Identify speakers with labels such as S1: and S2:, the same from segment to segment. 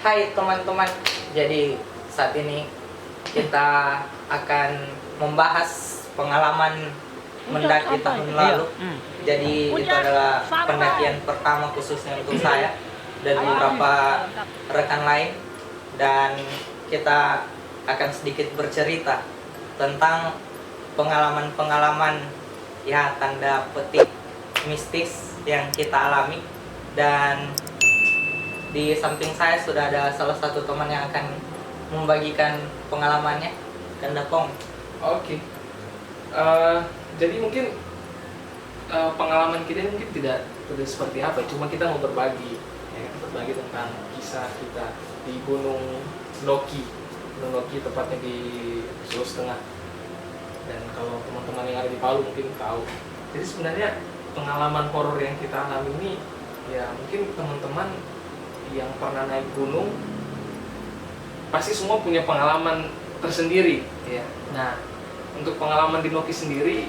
S1: Hai teman-teman, jadi saat ini kita akan membahas pengalaman mendaki tahun lalu. Jadi itu adalah pendakian pertama khususnya untuk saya dan beberapa rekan lain. Dan kita akan sedikit bercerita tentang pengalaman-pengalaman ya tanda petik mistis yang kita alami. Dan di samping saya sudah ada salah satu teman yang akan membagikan pengalamannya. Kandapong.
S2: Oke. Jadi mungkin pengalaman kita mungkin tidak seperti apa, cuma kita mau berbagi, berbagi tentang kisah kita di Gunung Noki. Gunung Noki tepatnya di Sulawesi Tengah. Dan kalau teman-teman yang ada di Palu mungkin tahu. Jadi sebenarnya pengalaman horor yang kita alami ini, ya mungkin teman-teman yang pernah naik gunung pasti semua punya pengalaman tersendiri ya. Nah, untuk pengalaman di Noki sendiri,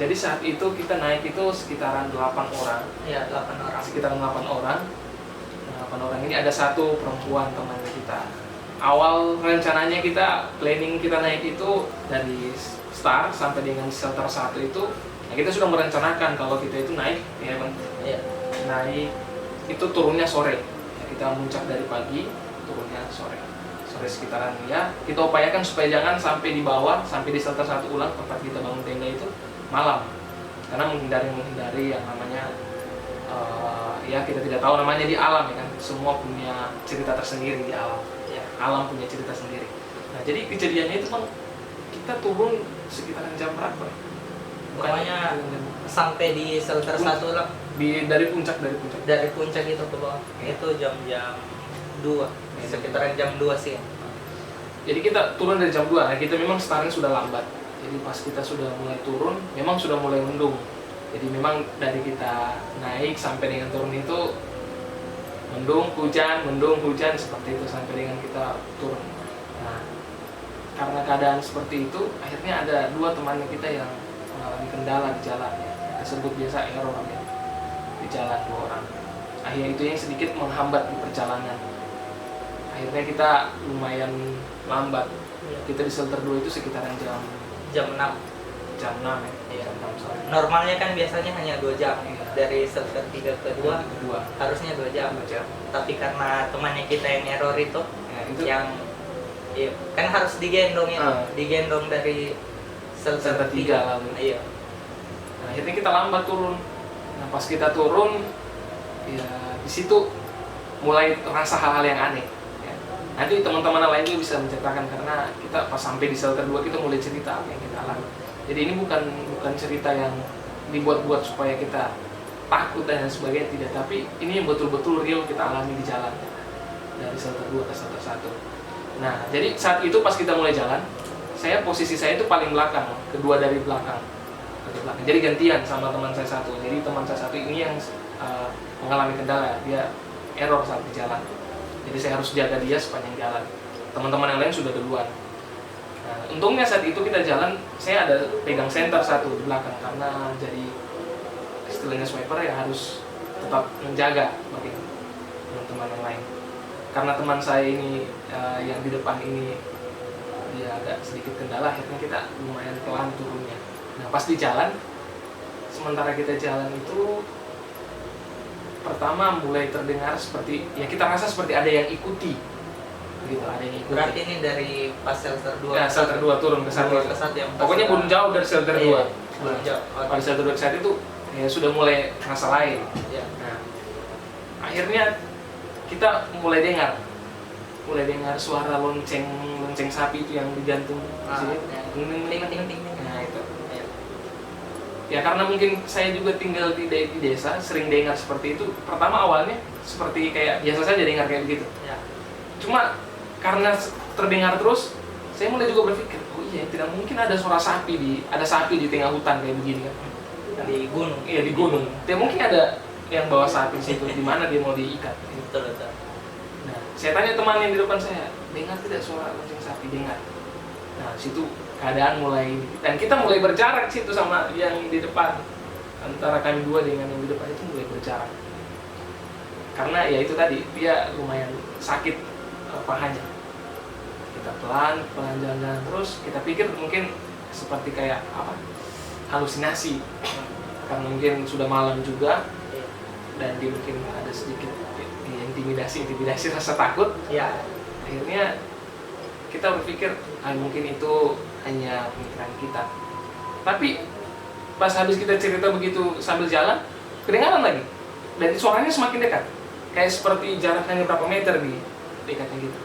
S2: jadi saat itu kita naik itu sekitaran 8 orang.
S1: Ya, 8 orang.
S2: Sekitaran 8 orang. Nah, 8 orang ini ada satu perempuan temannya kita. Awal rencananya kita planning kita naik itu dari start sampai dengan shelter 1 itu, nah kita sudah merencanakan kalau kita itu naik ya Bang.
S1: Ya.
S2: Naik itu turunnya sore. Kita muncak dari pagi, turunnya sore sekitaran ya. Kita upayakan supaya jangan sampai di bawah, sampai di shelter 1 ulang tempat kita bangun tenda itu malam, karena menghindari yang namanya ya kita tidak tahu namanya di alam ya kan. Semua punya cerita tersendiri di alam ya. Alam punya cerita sendiri. Nah, jadi kejadiannya itu Bang, kita turun sekitaran jam berapa?
S1: Pokoknya sampai di shelter 1 ulang.
S2: Dari puncak
S1: Itu ke bawah. Itu jam 2. Sekitaran jam 2 sih.
S2: Jadi kita turun dari jam 2. Nah, kita memang starting sudah lambat. Jadi pas kita sudah mulai turun, memang sudah mulai mendung. Jadi memang dari kita naik sampai dengan turun itu mendung, hujan seperti itu sampai dengan kita turun. Nah, karena keadaan seperti itu, akhirnya ada 2 temannya kita yang mengalami kendala di jalan ya. Kita sebut biasa error ya. Di jalan 2 orang. Akhirnya itu yang sedikit menghambat di perjalanan. Akhirnya kita lumayan lambat. Kita di shelter 2 itu sekitaran jam
S1: 6
S2: ya.
S1: Iya.
S2: Jam 6 sore.
S1: Normalnya kan biasanya hanya 2 jam. Dari shelter 3 ke 2 harusnya 2 jam. Tapi karena temannya kita yang error itu,
S2: itu
S1: yang iya, kan harus digendong ya. Digendong dari shelter 3
S2: lalu.
S1: Iya.
S2: Nah, akhirnya kita lambat turun. Nah, pas kita turun, ya di situ mulai rasa hal-hal yang aneh. Ya. Nanti teman-teman lain juga bisa menceritakan, karena kita pas sampai di shelter 2 kita mulai cerita apa yang kita alami. Jadi ini bukan cerita yang dibuat-buat supaya kita takut dan sebagainya, tidak. Tapi ini yang betul-betul real kita alami di jalan ya. Dari shelter 2 ke shelter 1. Nah, jadi saat itu pas kita mulai jalan, posisi saya itu paling belakang, kedua dari belakang. Jadi gantian sama teman saya satu. Jadi teman saya satu ini yang mengalami kendala, dia error saat di jalan. Jadi saya harus jaga dia sepanjang jalan. Teman-teman yang lain sudah duluan. Nah, untungnya saat itu kita jalan, saya ada pegang senter satu di belakang, karena jadi istilahnya swiper ya harus tetap menjaga bagi teman-teman yang lain. Karena teman saya ini yang di depan ini dia agak sedikit kendala, akhirnya kita lumayan pelan turunnya. Nah, pas di jalan, sementara kita jalan itu, pertama mulai terdengar seperti, ya kita rasa seperti ada yang ikuti. Gitu, ada yang ikuti.
S1: Berarti ini dari pas shelter 2.
S2: Ya, shelter 2 turun ke 1.
S1: Yang
S2: Pokoknya belum jauh dari shelter 2.
S1: Belum jauh.
S2: Pada shelter 2 saat itu, ya sudah mulai rasa lain.
S1: Ya.
S2: Nah, akhirnya kita mulai dengar suara lonceng sapi itu yang digantung di sini.
S1: Ting.
S2: Nah, itu. Ya karena mungkin saya juga tinggal di desa, sering dengar seperti itu. Pertama awalnya seperti kayak biasa saja dengar kayak begitu.
S1: Ya.
S2: Cuma karena terdengar terus, saya mulai juga berpikir, oh iya, tidak mungkin ada suara sapi ada sapi di tengah hutan kayak begini kan.
S1: Di gunung.
S2: Iya, di gunung. Tidak mungkin ada yang bawa sapi di situ, di mana dia mau diikat.
S1: Betul.
S2: Nah, saya tanya teman yang di depan saya, dengar tidak suara lonceng sapi? Dengar. Nah, situ keadaan mulai, dan kita mulai berjarak situ sama yang di depan. Antara kami 2 dengan yang di depan itu mulai berjarak. karena ya itu tadi dia lumayan sakit pahanya. Kita pelan jalan-jalan terus, kita pikir mungkin seperti kayak apa, halusinasi, karena mungkin sudah malam juga dan dia mungkin ada sedikit intimidasi rasa takut.
S1: Ya.
S2: Akhirnya kita berpikir mungkin itu hanya pemikiran kita. Tapi pas habis kita cerita begitu sambil jalan, kedengaran lagi dan suaranya semakin dekat, kayak seperti jarak hanya berapa meter di dekatnya gitu.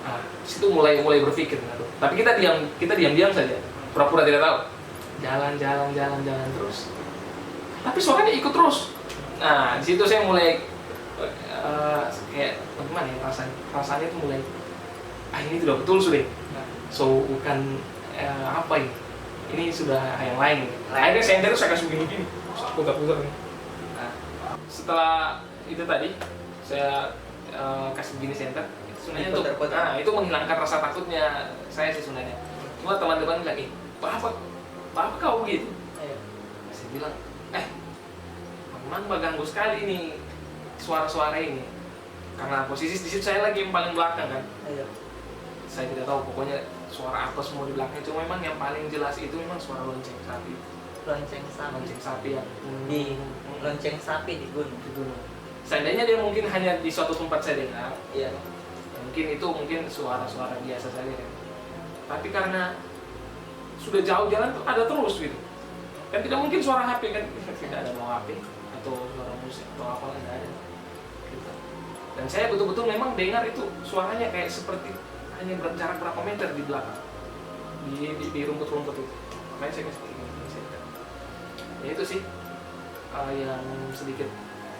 S2: Nah, situ mulai berpikir, tapi kita diam saja, pura-pura tidak tahu. Jalan terus, tapi suaranya ikut terus. Nah, di situ saya mulai kayak bagaimana ya, rasanya itu mulai ini tidak betul sudah. So bukan apa ini sudah yang lain. Akhirnya saya terus saya kasih begini, putar-putar. Nah, setelah itu tadi saya kasih begini center, itu sebenarnya itu menghilangkan rasa takutnya saya sih sebenarnya. Cuma teman-teman bilang, apa kau gitu? Saya bilang, memang ganggu sekali nih suara-suara ini. Karena posisi di situ saya lagi yang paling belakang kan. Saya tidak tahu pokoknya suara apa semua di belakang, cuma memang yang paling jelas itu memang suara lonceng sapi.
S1: Lonceng sapi
S2: yang
S1: lonceng sapi di gunung.
S2: Seandainya dia mungkin hanya di suatu tempat saya dengar,
S1: Iya.
S2: mungkin itu suara-suara biasa saja kan. Tapi karena sudah jauh jalan tuh ada terus gitu. Kan tidak mungkin suara HP kan, tidak ada mau HP atau suara musik atau apa tidak ada. Gitu. Dan saya betul-betul memang dengar itu suaranya kayak seperti hanya berjarak berapa meter di belakang, di rumput-rumput itu. Makanya saya kasih ini. Ya itu sih yang sedikit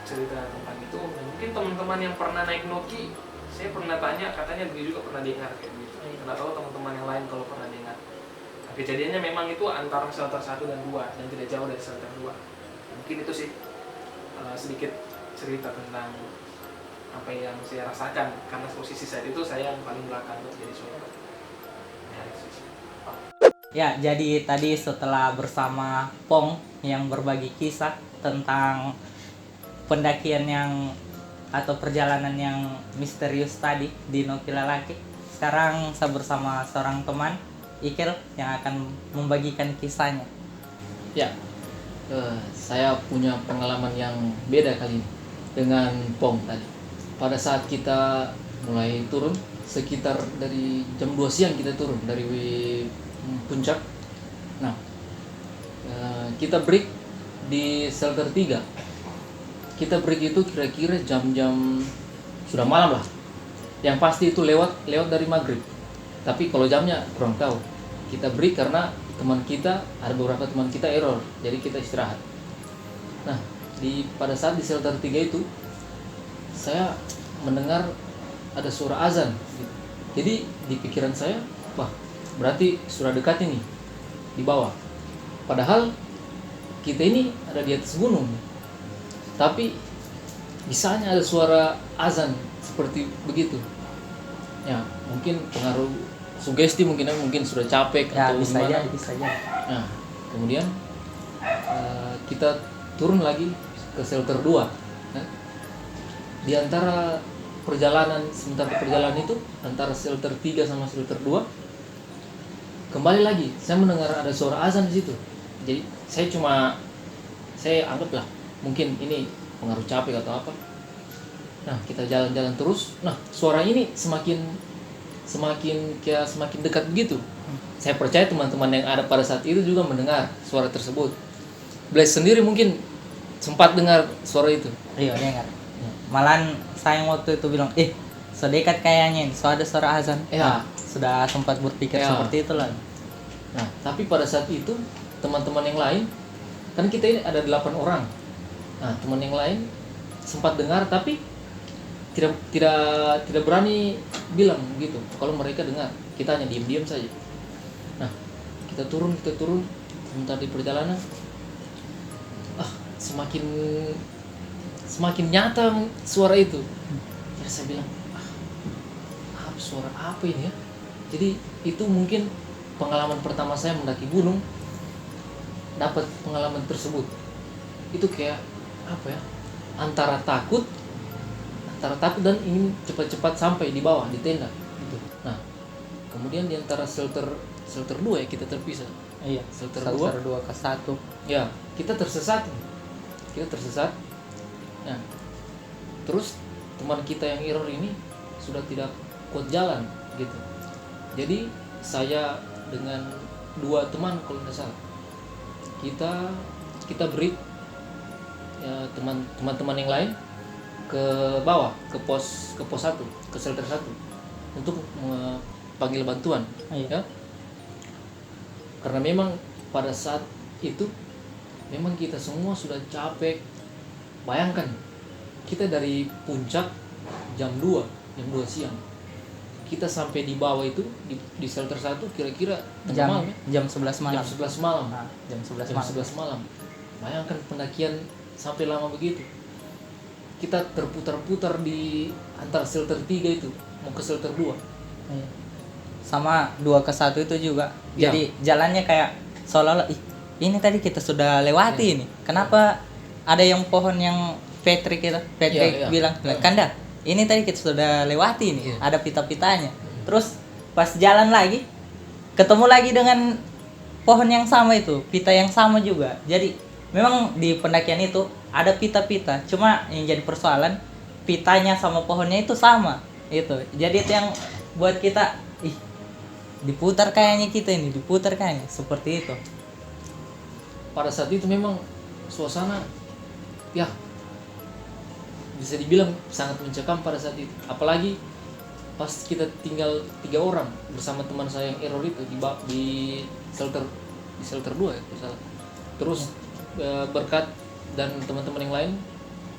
S2: cerita tentang itu. Dan mungkin teman-teman yang pernah naik Noki, saya pernah tanya, katanya dia juga pernah dengar kayak gitu. Nggak tahu teman-teman yang lain kalau pernah dengar. Nah, kejadiannya memang itu antara shelter 1 dan 2 dan tidak jauh dari shelter 2. Mungkin itu sih sedikit cerita tentang apa yang saya rasakan, karena posisi saat itu saya yang paling belakang untuk jadi sweeper.
S1: Ya, jadi tadi setelah bersama Pong yang berbagi kisah tentang pendakian yang atau perjalanan yang misterius tadi di Noki Lalaki, sekarang saya bersama seorang teman, Ikel, yang akan membagikan kisahnya.
S3: Ya, saya punya pengalaman yang beda kali ini dengan Pong tadi. Pada saat kita mulai turun, sekitar dari jam 2 siang kita turun dari puncak. Nah, kita break di shelter 3. Kita break itu kira-kira jam-jam sudah malam lah. Yang pasti itu lewat dari maghrib. Tapi kalau jamnya kurang tahu. Kita break karena ada beberapa teman kita error, jadi kita istirahat. Nah, pada saat di shelter 3 itu saya mendengar ada suara azan gitu. Jadi di pikiran saya, wah, berarti sudah dekat ini di bawah. Padahal kita ini ada di atas gunung. Tapi bisanya ada suara azan seperti begitu. Ya, mungkin pengaruh sugesti, mungkin sudah capek
S1: Ya,
S3: atau
S1: bisa
S3: gimana.
S1: aja.
S3: Nah, kemudian kita turun lagi ke shelter 2. Nah, di antara sementara perjalanan itu antara shelter 3 sama shelter 2 kembali lagi saya mendengar ada suara azan di situ. Jadi saya anggaplah mungkin ini pengaruh capek atau apa. Nah, kita jalan-jalan terus. Nah, suara ini semakin dekat begitu. Saya percaya teman-teman yang ada pada saat itu juga mendengar suara tersebut. Blaise sendiri mungkin sempat dengar suara itu.
S1: Iya, dengar. Malahan saya waktu itu bilang, sedekat kayaknya, ada suara azan.
S3: Ya.
S1: Sudah sempat berpikir seperti itulah.
S3: Nah, tapi pada saat itu teman-teman yang lain, kan kita ini ada 8 orang. Nah, teman yang lain sempat dengar tapi tidak berani bilang gitu kalau mereka dengar. Kita hanya diam-diam saja. Nah, kita turun sebentar di perjalanan. Semakin nyata suara itu. Jadi saya bilang, suara apa ini ya? Jadi itu mungkin pengalaman pertama saya mendaki gunung, dapat pengalaman tersebut. Itu kayak apa ya? antara takut dan ingin cepat-cepat sampai di bawah di tenda gitu. Nah, kemudian di antara shelter 2 ya kita terpisah.
S1: Iya.
S3: Shelter
S1: 2
S3: 2
S1: ke 1.
S3: ya kita tersesat. Nah, terus teman kita yang error ini sudah tidak kuat jalan gitu. Jadi saya dengan 2 teman kalau tidak salah kita beri ya, teman-teman yang lain ke bawah ke pos 1 ke shelter 1 untuk panggil bantuan.
S1: Iya.
S3: Ya, karena memang pada saat itu memang kita semua sudah capek. Bayangkan kita dari puncak jam 2 siang, kita sampai di bawah itu di shelter 1 kira-kira
S1: Jam
S3: malam,
S1: jam 11 malam.
S3: jam 11 malam.
S1: Nah, jam 11
S3: Jam
S1: malam.
S3: 11 malam. Bayangkan pendakian sampai lama begitu. Kita terputar-putar di antara shelter 3 itu mau ke shelter 2.
S1: Iya. Sama 2 ke 1 itu juga.
S3: Ya.
S1: Jadi jalannya kayak seolah-olah ini tadi kita sudah lewati ini. Kenapa ada yang pohon yang Patrick
S3: Ya.
S1: bilang, "Kanda, ini tadi kita sudah lewati ini.
S3: Ya.
S1: Ada pita-pitanya." Terus pas jalan lagi ketemu lagi dengan pohon yang sama itu, pita yang sama juga. Jadi memang di pendakian itu ada pita-pita, cuma yang jadi persoalan pitanya sama pohonnya itu sama. Itu. Jadi itu yang buat kita diputar kayaknya seperti itu.
S3: Pada saat itu memang suasana ya bisa dibilang sangat mencekam pada saat itu. Apalagi pas kita tinggal 3 orang bersama teman saya yang error itu di shelter 2 ya kalau salah. Terus berkat dan teman-teman yang lain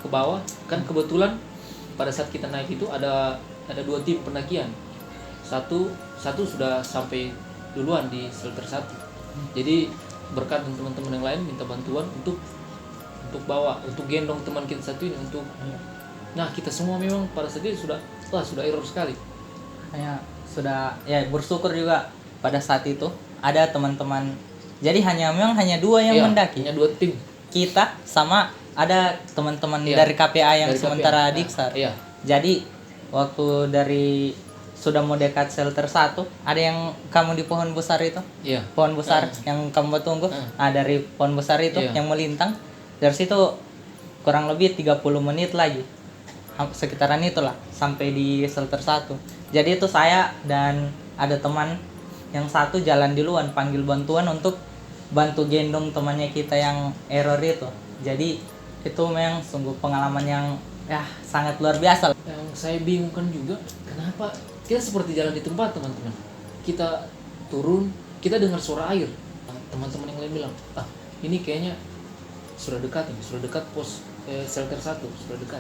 S3: ke bawah kan kebetulan pada saat kita naik itu ada 2 tim pendakian. Satu sudah sampai duluan di shelter 1. Jadi berkat dan teman-teman yang lain minta bantuan untuk gendong teman kita satu ini untuk. Nah, kita semua memang pada saat itu sudah error sekali.
S1: Kayak sudah ya bersyukur juga pada saat itu ada teman-teman. Jadi memang hanya 2 yang
S3: Iya,
S1: mendaki.
S3: hanya 2 tim.
S1: Kita sama ada teman-teman
S3: Iya.
S1: dari KPA yang
S3: Dari
S1: sementara
S3: KPA.
S1: Diksar.
S3: Iya.
S1: Jadi waktu dari sudah mau dekat shelter 1, ada yang kamu di pohon besar itu.
S3: Iya.
S1: Pohon besar yang kamu tunggu. Dari pohon besar itu
S3: Iya.
S1: yang melintang. Dari situ kurang lebih 30 menit lagi. Sekitaran itulah sampai di shelter 1. Jadi itu saya dan ada teman yang satu jalan duluan panggil bantuan untuk bantu gendong temannya kita yang error itu. Jadi itu memang sungguh pengalaman yang ya sangat luar biasa.
S3: Yang saya bingungkan juga kenapa kita seperti jalan di tempat, teman-teman. Kita turun, kita dengar suara air. Teman-teman yang lain bilang, ini kayaknya sudah dekat pos shelter 1, sudah dekat.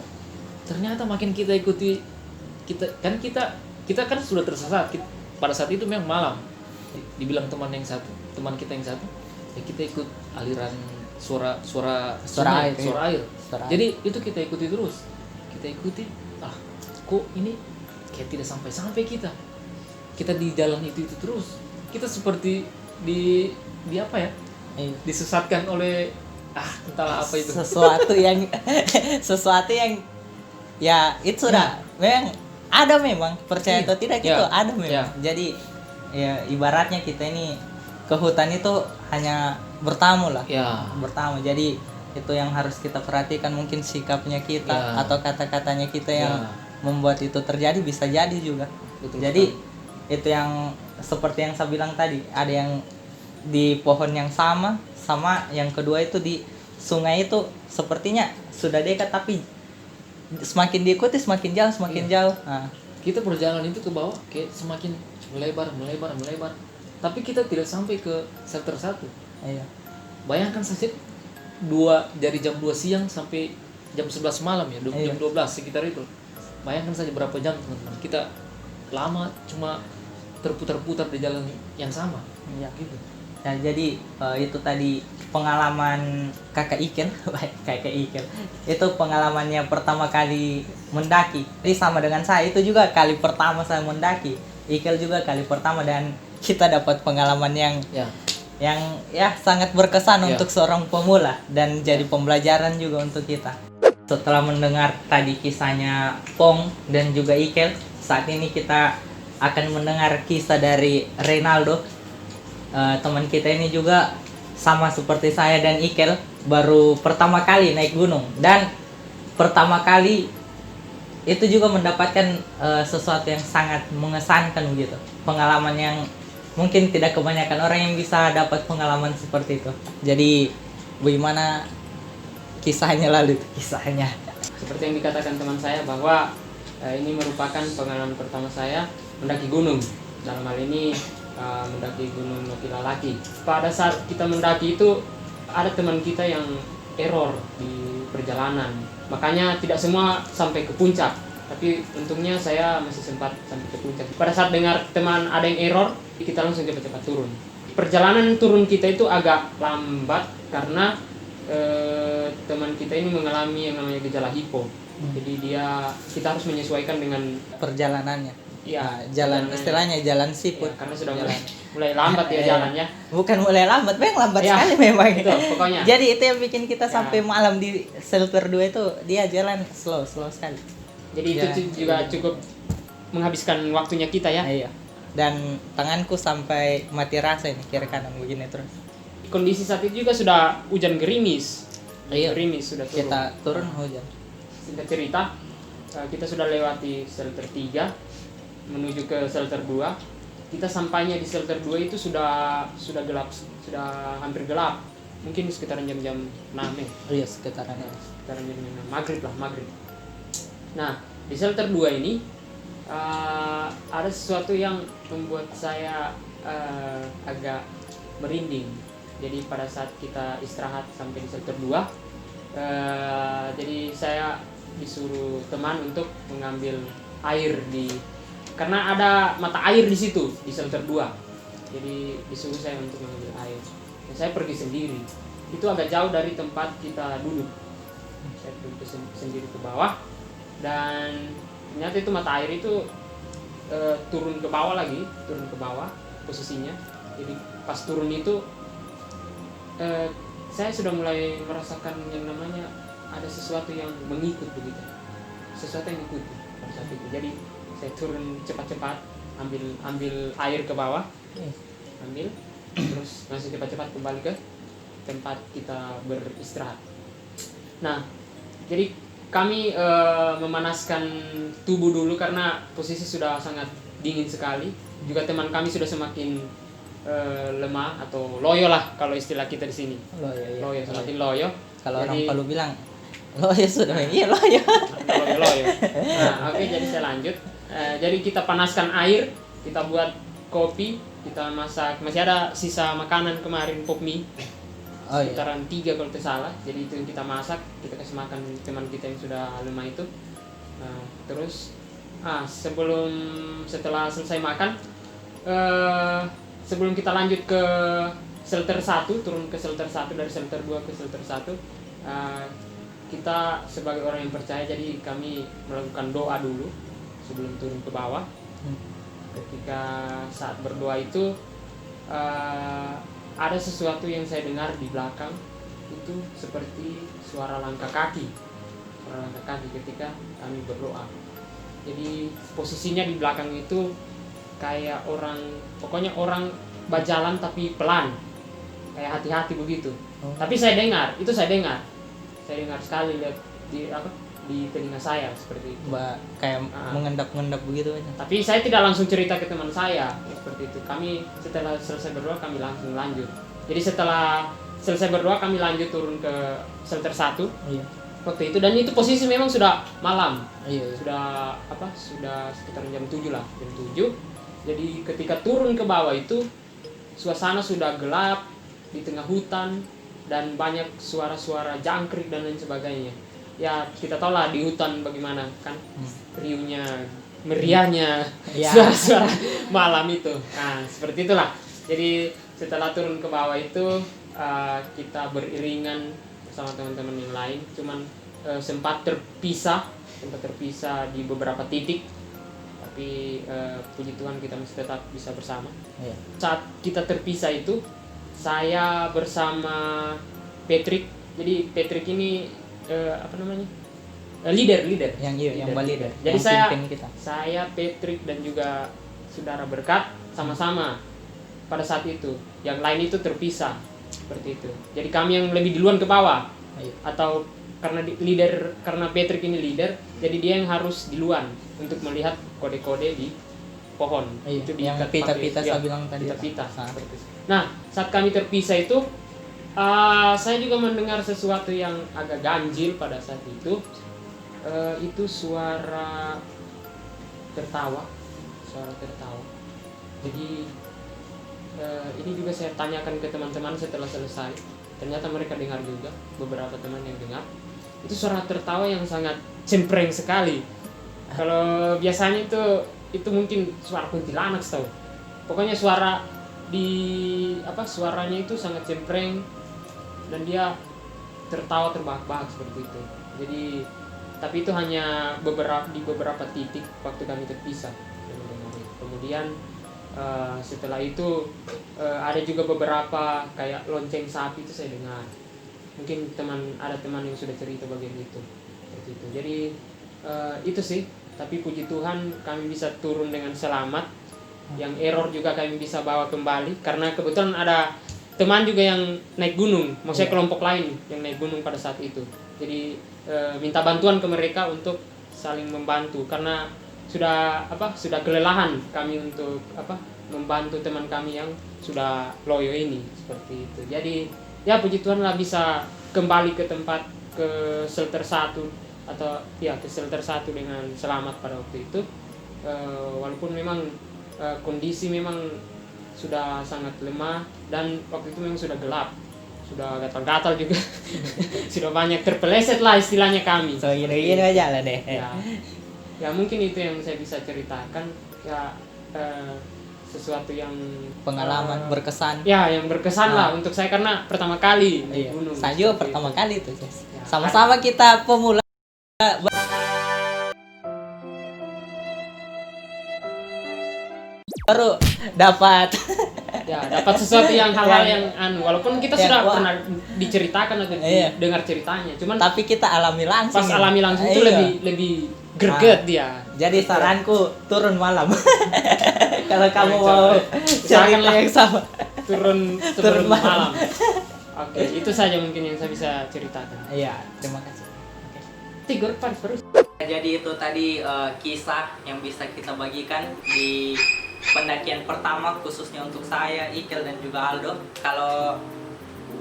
S3: Ternyata makin kita ikuti, kita kan sudah tersesat. Pada saat itu memang malam. Dibilang teman kita yang satu, ya kita ikut aliran suara sungai,
S1: air.
S3: air. Jadi itu kita ikuti terus. Kok ini kayak tidak sampai kita di jalan itu terus. Kita seperti di apa ya? Disesatkan oleh entahlah apa itu.
S1: Sesuatu yang ya itu sudah memang ada, memang percaya atau tidak gitu ada memang. Jadi ya ibaratnya kita ini ke hutan itu hanya bertamu lah. Bertamu. Jadi itu yang harus kita perhatikan, mungkin sikapnya kita atau kata-katanya kita yang membuat itu terjadi, bisa jadi juga.
S3: Betul.
S1: Jadi itu yang seperti yang saya bilang tadi, ada yang di pohon yang sama yang kedua itu di sungai itu sepertinya sudah dekat, tapi semakin diikuti semakin jauh. Nah,
S3: kita berjalan itu ke bawah kayak semakin melebar. Tapi kita tidak sampai ke shelter 1.
S1: iya.
S3: Bayangkan saja dari jam 2 siang sampai jam 11 malam ya, jam 12 sekitar itu. Bayangkan saja berapa jam, teman-teman. Kita lama cuma terputar-putar di jalan yang sama.
S1: Iya.
S3: Gitu.
S1: Nah, jadi itu tadi pengalaman kakak Ikel. Itu pengalamannya pertama kali mendaki. Jadi sama dengan saya, itu juga kali pertama saya mendaki. Ikel juga kali pertama, dan kita dapat pengalaman yang sangat berkesan untuk seorang pemula dan jadi pembelajaran juga untuk kita. Setelah mendengar tadi kisahnya Pong dan juga Ikel, saat ini kita akan mendengar kisah dari Reynaldo. Teman kita ini juga sama seperti saya dan Ikel, baru pertama kali naik gunung, dan pertama kali itu juga mendapatkan sesuatu yang sangat mengesankan begitu. Pengalaman yang mungkin tidak kebanyakan orang yang bisa dapat pengalaman seperti itu. Jadi bagaimana kisahnya lalu kisahnya?
S4: Seperti yang dikatakan teman saya bahwa ini merupakan pengalaman pertama saya mendaki gunung. Dalam hal ini mendaki Gunung Nokilalaki. Pada saat kita mendaki itu ada teman kita yang error di perjalanan. Makanya tidak semua sampai ke puncak. Tapi untungnya saya masih sempat sampai ke puncak. Pada saat dengar teman ada yang error, kita langsung cepat-cepat turun. Perjalanan turun kita itu agak lambat karena teman kita ini mengalami yang namanya gejala hipo. Jadi kita harus menyesuaikan dengan
S1: Perjalanannya.
S4: ya
S1: Jalan istilahnya jalan siput.
S4: ya, karena sudah mulai lambat ya jalannya.
S1: Bukan mulai lambat, memang lambat
S4: Ya,
S1: sekali memang.
S4: itu pokoknya.
S1: Jadi itu yang bikin kita
S4: Ya.
S1: sampai malam di shelter 2 itu dia jalan slow sekali.
S4: Jadi
S1: Ya,
S4: itu juga cukup menghabiskan waktunya kita ya.
S1: Iya. Dan tanganku sampai mati rasa ini kiri kanan begini terus.
S4: Kondisi saat itu juga sudah hujan gerimis.
S1: Iya.
S4: Gerimis sudah turun.
S1: Kita turun hujan.
S4: Singkat cerita, kita sudah lewati shelter 3 menuju ke shelter 2. Kita sampainya di shelter 2 itu sudah gelap, sudah hampir gelap. Mungkin sekitaran jam-jam 6 ya.
S1: Iya, sekitarannya.
S4: Sekitaran jam 6, maghrib. Nah, di shelter 2 ini ada sesuatu yang membuat saya agak merinding. Jadi pada saat kita istirahat sampai di shelter 2, jadi saya disuruh teman untuk mengambil air karena ada mata air di situ di shelter 2. Jadi disuruh saya untuk mengambil air. Dan saya pergi sendiri. Itu agak jauh dari tempat kita duduk. Saya duduk sendiri ke bawah, dan ternyata itu mata air itu turun ke bawah posisinya. Jadi pas turun itu saya sudah mulai merasakan yang namanya ada sesuatu yang mengikut begitu, sesuatu yang mengikuti pada saat itu. Jadi saya turun cepat-cepat, ambil air ke bawah, terus langsung cepat-cepat kembali ke tempat kita beristirahat. Nah, jadi kami memanaskan tubuh dulu karena posisi sudah sangat dingin sekali. Juga teman kami sudah semakin lemah atau loyo lah kalau istilah kita di sini. Loyo, semakin loyo.
S1: Kalau
S4: Jadi-
S1: orang Palu bilang loyo sudah iya loyo.
S4: Loyo. Nah, oke, jadi saya lanjut. Jadi kita panaskan air, kita buat kopi, kita masak. Masih ada sisa makanan kemarin, pop mie.
S1: Oh iya.
S4: Sekitaran 3 kalau tidak salah. Jadi itu yang kita masak, kita kasih makan teman kita yang sudah lemah itu. Nah, terus setelah selesai makan, sebelum kita lanjut ke shelter 1, turun ke shelter 1, dari shelter 2 ke shelter 1, kita sebagai orang yang percaya, jadi kami melakukan doa dulu sebelum turun ke bawah. Ketika saat berdoa itu ada sesuatu yang saya dengar di belakang, itu seperti suara langkah kaki ketika kami berdoa. Jadi posisinya di belakang itu kayak pokoknya orang berjalan tapi pelan, kayak hati-hati begitu. Tapi saya dengar sekali, lihat di telinga saya seperti itu.
S1: Kayak mengendap-endap begitu aja.
S4: Tapi saya tidak langsung cerita ke teman saya seperti itu. Kami setelah selesai berdoa kami langsung lanjut. Jadi setelah selesai berdoa kami lanjut turun ke shelter 1.
S1: Iya.
S4: Waktu itu, dan itu posisi memang sudah malam.
S1: Iya.
S4: Sudah sekitar jam 7 lah, jam 7. Jadi ketika turun ke bawah itu suasana sudah gelap di tengah hutan dan banyak suara-suara jangkrik dan lain sebagainya. Ya kita tahu lah di hutan bagaimana kan riuhnya, meriahnya
S1: Ya.
S4: suara-suara malam itu. Nah seperti itulah. Jadi setelah turun ke bawah itu kita beriringan bersama teman-teman yang lain. Cuman sempat terpisah di beberapa titik. Tapi puji Tuhan kita masih tetap bisa bersama.
S1: Iya.
S4: Saat kita terpisah itu saya bersama Patrick. Jadi Patrick ini leader.
S1: Yang leader.
S4: Jadi
S1: yang pimpin kita.
S4: saya Patrick dan juga saudara Berkat sama-sama pada saat itu. Yang lain itu terpisah seperti itu. Jadi kami yang lebih duluan ke bawah.
S1: Iya.
S4: Atau karena Patrick ini leader, jadi dia yang harus duluan untuk melihat kode-kode di pohon.
S1: Iya,
S4: Itu
S1: yang
S4: diikat
S1: pita-pita
S4: pakai-
S1: saya bilang tadi.
S4: pita-pita.
S1: Nah.
S4: Seperti itu. Nah, saat kami terpisah itu saya juga mendengar sesuatu yang agak ganjil pada saat itu. Itu suara tertawa. Jadi ini juga saya tanyakan ke teman-teman setelah selesai. Ternyata mereka dengar juga, beberapa teman yang dengar. Itu suara tertawa yang sangat cempreng sekali. Kalau biasanya itu mungkin suara kuntilanak tahu. Pokoknya suaranya itu sangat cempreng dan dia tertawa terbahak-bahak seperti itu. Jadi tapi itu hanya di beberapa titik waktu kami terpisah. Kemudian setelah itu ada juga beberapa kayak lonceng sapi itu saya dengar. Mungkin ada teman yang sudah cerita bagian itu. Seperti itu. Jadi itu sih. Tapi puji Tuhan kami bisa turun dengan selamat. Yang error juga kami bisa bawa kembali karena kebetulan ada teman juga yang naik gunung. Maksudnya kelompok lain yang naik gunung pada saat itu. Jadi minta bantuan ke mereka untuk saling membantu karena sudah kelelahan kami untuk membantu teman kami yang sudah loyo ini seperti itu. Jadi ya puji Tuhan lah bisa kembali ke shelter 1 atau ya ke shelter 1 dengan selamat pada waktu itu. Walaupun memang kondisi memang sudah sangat lemah dan waktu itu memang sudah gelap. Sudah gatal-gatal juga. Sudah banyak terpeleset lah istilahnya kami.
S1: So gini aja lah deh.
S4: Ya mungkin itu yang saya bisa ceritakan ya, sesuatu yang
S1: Pengalaman berkesan.
S4: ya yang berkesan lah untuk saya karena pertama kali naik
S1: Iya.
S4: gunung.
S1: Saya juga
S4: Seperti
S1: pertama
S4: itu.
S1: kali tuh, Jess.
S4: Ya,
S1: Sama-sama kita pemula. Baru dapat.
S4: dapat sesuatu yang hal-hal yang walaupun kita sudah
S1: wah.
S4: pernah diceritakan atau
S1: Iya.
S4: dengar ceritanya, cuman
S1: Tapi kita alami langsung.
S4: pas
S1: ya.
S4: alami langsung itu
S1: Iya.
S4: lebih greget dia.
S1: Jadi saranku turun malam. Kalau kamu
S4: Coba.
S1: mau cerita
S4: Usahakanlah.
S1: yang sama.
S4: Turun sebelum
S1: malam.
S4: malam. Oke, itu saja mungkin yang saya bisa ceritakan.
S1: Iya, terima kasih.
S4: Tigor terus.
S1: Jadi itu tadi kisah yang bisa kita bagikan di pendakian pertama khususnya untuk saya, Ikel dan juga Aldo. Kalau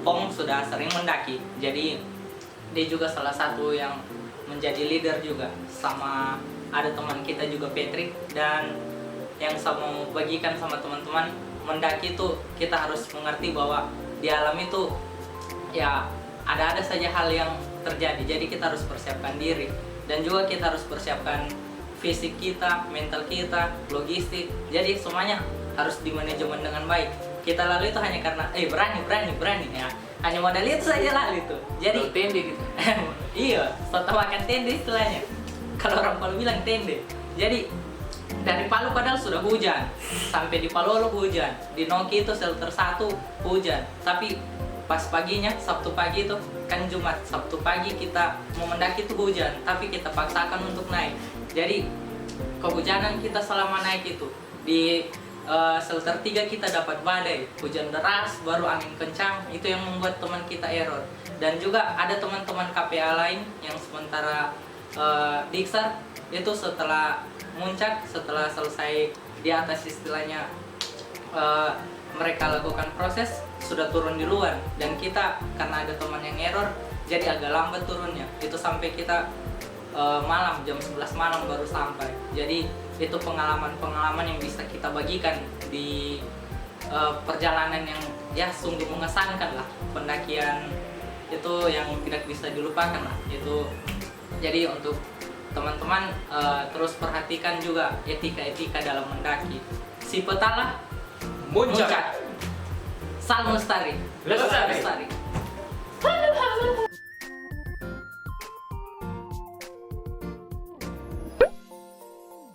S1: Pong sudah sering mendaki, jadi dia juga salah satu yang menjadi leader juga. Sama ada teman kita juga Patrick, dan yang saya mau bagikan sama teman-teman, mendaki itu kita harus mengerti bahwa di alam itu ya ada saja hal yang terjadi. Jadi kita harus persiapkan diri dan juga kita harus persiapkan fisik kita, mental kita, logistik. Jadi semuanya harus dimanajemen dengan baik. Kita lalu itu hanya karena berani ya. Hanya modal itu saja lalu itu. Jadi
S2: tende gitu.
S1: iya, setelah makan tende istilahnya. Kalau orang Palu bilang tende. Jadi dari Palu padahal sudah hujan, sampai di Palolo hujan, di Noki itu shelter 1 hujan. Tapi pas paginya, Sabtu pagi itu kan Jumat, Sabtu pagi kita mau mendaki itu hujan, tapi kita paksakan untuk naik. Jadi kehujanan kita selama naik itu di shelter 3 kita dapat badai, hujan deras, baru angin kencang, itu yang membuat teman kita error. Dan juga ada teman-teman KPA lain yang sementara Diksar itu setelah muncak, setelah selesai di atas istilahnya mereka lakukan proses, sudah turun di luar. Dan kita karena ada teman yang error, jadi agak lambat turunnya. Itu sampai kita malam, jam 11 malam baru sampai. Jadi itu pengalaman-pengalaman yang bisa kita bagikan di perjalanan yang ya sungguh mengesankan lah. Pendakian itu yang tidak bisa dilupakan lah. Itu jadi untuk teman-teman terus perhatikan juga etika-etika dalam mendaki. Si petala
S2: Muncak.
S1: Salam lestari.
S2: Lestari.